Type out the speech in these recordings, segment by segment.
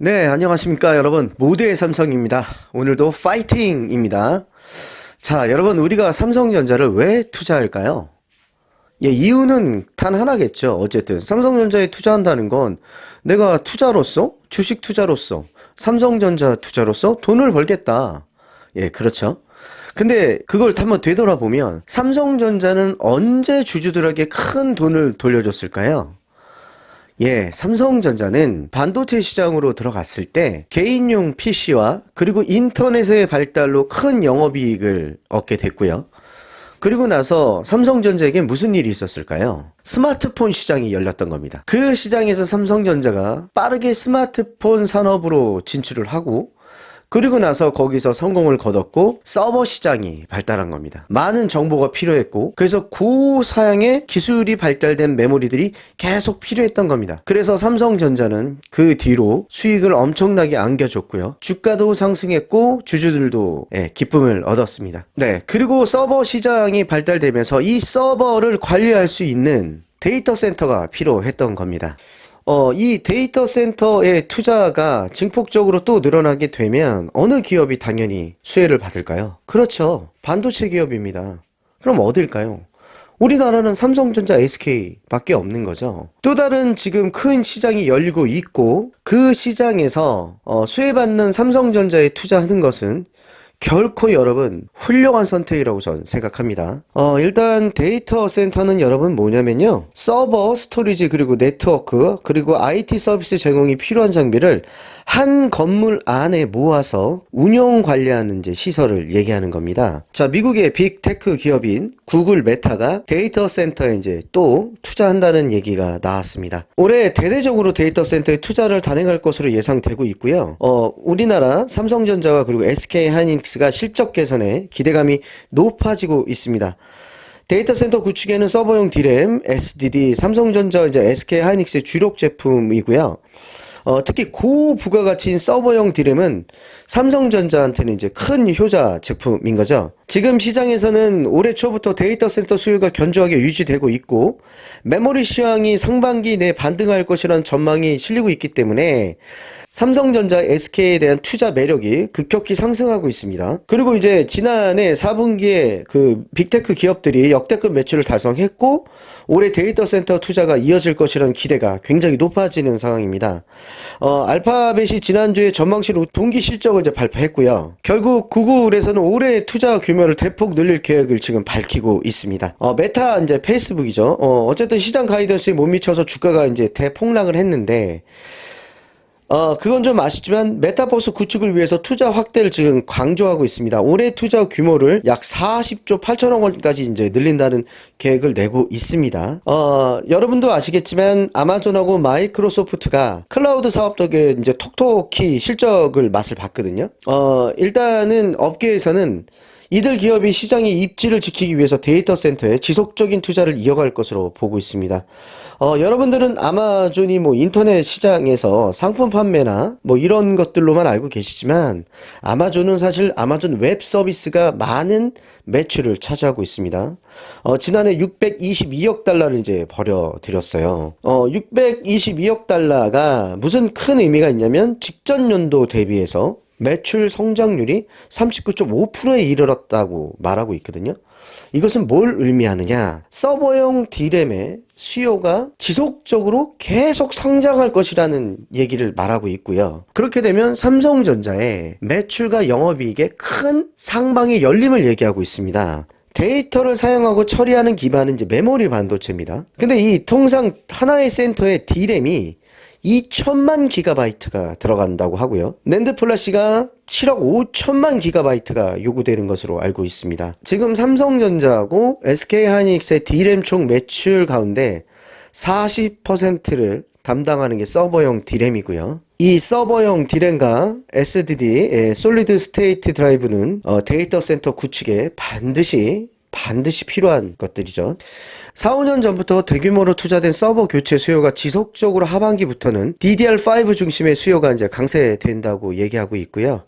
네, 안녕하십니까, 여러분. 모두의 삼성입니다. 오늘도 파이팅입니다. 자, 여러분, 우리가 삼성전자를 왜 투자할까요? 예, 이유는 단 하나겠죠. 어쨌든, 삼성전자에 투자한다는 건 내가 투자로서, 주식 투자로서, 삼성전자 투자로서 돈을 벌겠다. 예, 그렇죠. 근데 그걸 한번 되돌아보면, 삼성전자는 언제 주주들에게 큰 돈을 돌려줬을까요? 예, 삼성전자는 반도체 시장으로 들어갔을 때 개인용 PC와 그리고 인터넷의 발달로 큰 영업이익을 얻게 됐고요. 그리고 나서 삼성전자에게 무슨 일이 있었을까요? 스마트폰 시장이 열렸던 겁니다. 그 시장에서 삼성전자가 빠르게 스마트폰 산업으로 진출을 하고 그리고 나서 거기서 성공을 거뒀고 서버 시장이 발달한 겁니다. 많은 정보가 필요했고 그래서 고사양의 기술이 발달된 메모리들이 계속 필요했던 겁니다. 그래서 삼성전자는 그 뒤로 수익을 엄청나게 안겨줬고요. 주가도 상승했고 주주들도 기쁨을 얻었습니다. 네, 그리고 서버 시장이 발달되면서 이 서버를 관리할 수 있는 데이터 센터가 필요했던 겁니다. 이 데이터 센터의 투자가 증폭적으로 또 늘어나게 되면 어느 기업이 당연히 수혜를 받을까요? 그렇죠. 반도체 기업입니다. 그럼 어딜까요? 우리나라는 삼성전자, SK 밖에 없는 거죠. 또 다른 지금 큰 시장이 열리고 있고 그 시장에서 수혜받는 삼성전자에 투자하는 것은 결코 여러분 훌륭한 선택이라고 저는 생각합니다. 일단 데이터 센터는 여러분 뭐냐면요, 서버, 스토리지, 그리고 네트워크, 그리고 IT 서비스 제공이 필요한 장비를 한 건물 안에 모아서 운영 관리하는 이제 시설을 얘기하는 겁니다. 자, 미국의 빅테크 기업인 구글 메타가 데이터 센터에 이제 또 투자한다는 얘기가 나왔습니다. 올해 대대적으로 데이터 센터에 투자를 단행할 것으로 예상되고 있고요. 우리나라 삼성전자와 그리고 SK 하이닉스가 실적 개선에 기대감이 높아지고 있습니다. 데이터 센터 구축에는 서버용 D램, SDD, 삼성전자, 이제 SK 하이닉스의 주력 제품이고요. 특히 고부가가치인 서버용 D램은 삼성전자한테는 이제 큰 효자 제품인 거죠. 지금 시장에서는 올해 초부터 데이터 센터 수요가 견조하게 유지되고 있고 메모리 시황이 상반기 내에 반등할 것이라는 전망이 실리고 있기 때문에 삼성전자, SK에 대한 투자 매력이 급격히 상승하고 있습니다. 그리고 이제 지난해 4분기에 그 빅테크 기업들이 역대급 매출을 달성했고 올해 데이터 센터 투자가 이어질 것이라는 기대가 굉장히 높아지는 상황입니다. 알파벳이 지난주에 전망치로 분기 실적을 이제 발표했고요. 결국 구글에서는 올해 투자 규모를 대폭 늘릴 계획을 지금 밝히고 있습니다. 메타 이제 페이스북이죠. 어쨌든 시장 가이던스에 못 미쳐서 주가가 이제 대폭락을 했는데 그건 좀 아시지만 메타버스 구축을 위해서 투자 확대를 지금 강조하고 있습니다. 올해 투자 규모를 약 40조 8천억 원까지 이제 늘린다는 계획을 내고 있습니다. 여러분도 아시겠지만 아마존하고 마이크로소프트가 클라우드 사업 덕에 이제 톡톡히 실적을 맛을 봤거든요. 일단은 업계에서는 이들 기업이 시장의 입지를 지키기 위해서 데이터 센터에 지속적인 투자를 이어갈 것으로 보고 있습니다. 여러분들은 아마존이 뭐 인터넷 시장에서 상품 판매나 뭐 이런 것들로만 알고 계시지만 아마존은 사실 아마존 웹 서비스가 많은 매출을 차지하고 있습니다. 지난해 622억 달러를 이제 벌여들였어요. 622억 달러가 무슨 큰 의미가 있냐면 직전 연도 대비해서 매출 성장률이 39.5%에 이르렀다고 말하고 있거든요. 이것은 뭘 의미하느냐? 서버용 D램의 수요가 지속적으로 계속 성장할 것이라는 얘기를 말하고 있고요. 그렇게 되면 삼성전자의 매출과 영업이익에 큰 상방의 열림을 얘기하고 있습니다. 데이터를 사용하고 처리하는 기반은 이제 메모리 반도체입니다. 근데 이 통상 하나의 센터의 D램이 2천만 기가바이트가 들어간다고 하고요. 낸드 플래시가 7억 5천만 기가바이트가 요구되는 것으로 알고 있습니다. 지금 삼성전자하고 SK 하이닉스의 D램 총 매출 가운데 40%를 담당하는 게 서버용 D램이고요. 이 서버용 D램과 SDD, 솔리드 스테이트 드라이브는 데이터 센터 구축에 반드시 필요한 것들이죠. 4, 5년 전부터 대규모로 투자된 서버 교체 수요가 지속적으로 하반기부터는 DDR5 중심의 수요가 이제 강세된다고 얘기하고 있고요.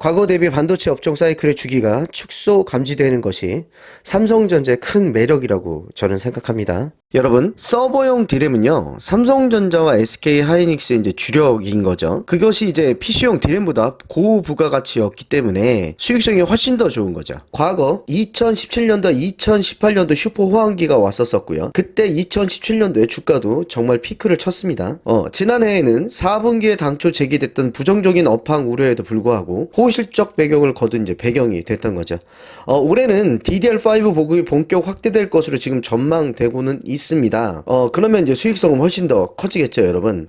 과거 대비 반도체 업종 사이클의 주기가 축소 감지되는 것이 삼성전자의 큰 매력이라고 저는 생각합니다. 여러분, 서버용 디램은요, 삼성전자와 SK 하이닉스의 이제 주력인 거죠. 그것이 이제 PC용 디램보다 고부가가치였기 때문에 수익성이 훨씬 더 좋은 거죠. 과거 2017년도, 2018년도 슈퍼 호황기가 왔었었고요. 그때 2017년도에 주가도 정말 피크를 쳤습니다. 지난해에는 4분기에 당초 제기됐던 부정적인 업황 우려에도 불구하고 호실적 배경을 거둔 이제 배경이 됐던 거죠. 올해는 DDR5 보급이 본격 확대될 것으로 지금 전망되고는 있습니다. 그러면 이제 수익성은 훨씬 더 커지겠죠, 여러분.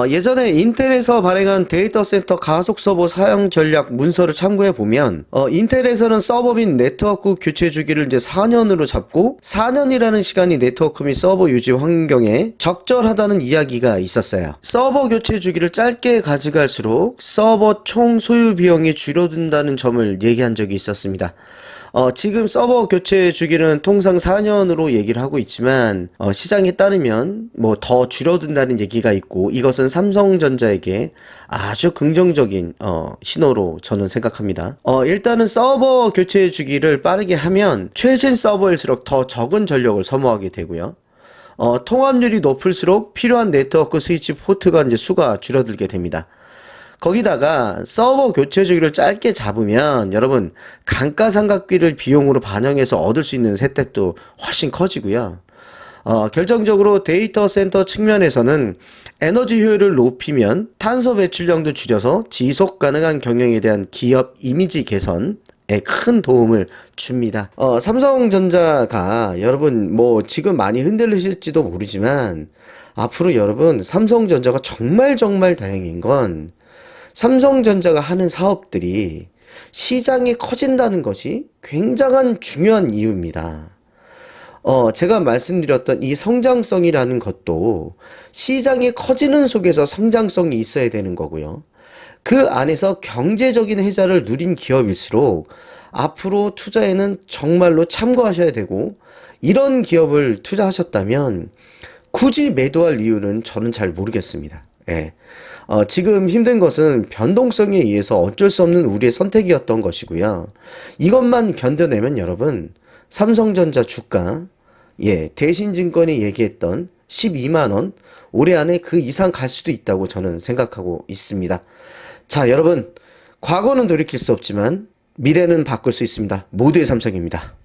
예전에 인텔에서 발행한 데이터 센터 가속 서버 사용 전략 문서를 참고해 보면, 인텔에서는 서버 및 네트워크 교체 주기를 이제 4년으로 잡고 4년이라는 시간이 네트워크 및 서버 유지 환경에 적절하다는 이야기가 있었어요. 서버 교체 주기를 짧게 가져갈수록 서버 총 소유 비용이 줄어든다는 점을 얘기한 적이 있었습니다. 지금 서버 교체 주기는 통상 4년으로 얘기를 하고 있지만, 시장에 따르면 뭐 더 줄어든다는 얘기가 있고, 이것은 삼성전자에게 아주 긍정적인, 신호로 저는 생각합니다. 일단은 서버 교체 주기를 빠르게 하면 최신 서버일수록 더 적은 전력을 소모하게 되고요. 통합률이 높을수록 필요한 네트워크 스위치 포트가 이제 수가 줄어들게 됩니다. 거기다가 서버 교체 주기를 짧게 잡으면 여러분 감가상각비를 비용으로 반영해서 얻을 수 있는 혜택도 훨씬 커지고요. 결정적으로 데이터 센터 측면에서는 에너지 효율을 높이면 탄소 배출량도 줄여서 지속 가능한 경영에 대한 기업 이미지 개선에 큰 도움을 줍니다. 삼성전자가 여러분 뭐 지금 많이 흔들리실지도 모르지만 앞으로 여러분 삼성전자가 정말 다행인 건 삼성전자가 하는 사업들이 시장이 커진다는 것이 굉장한 중요한 이유입니다. 제가 말씀드렸던 이 성장성이라는 것도 시장이 커지는 속에서 성장성이 있어야 되는 거고요. 그 안에서 경제적인 혜자를 누린 기업일수록 앞으로 투자에는 정말로 참고하셔야 되고, 이런 기업을 투자하셨다면 굳이 매도할 이유는 저는 잘 모르겠습니다. 예. 지금 힘든 것은 변동성에 의해서 어쩔 수 없는 우리의 선택이었던 것이고요. 이것만 견뎌내면 여러분, 삼성전자 주가, 대신증권이 얘기했던 12만원, 올해 안에 그 이상 갈 수도 있다고 저는 생각하고 있습니다. 자, 여러분, 과거는 돌이킬 수 없지만 미래는 바꿀 수 있습니다. 모두의 삼성입니다.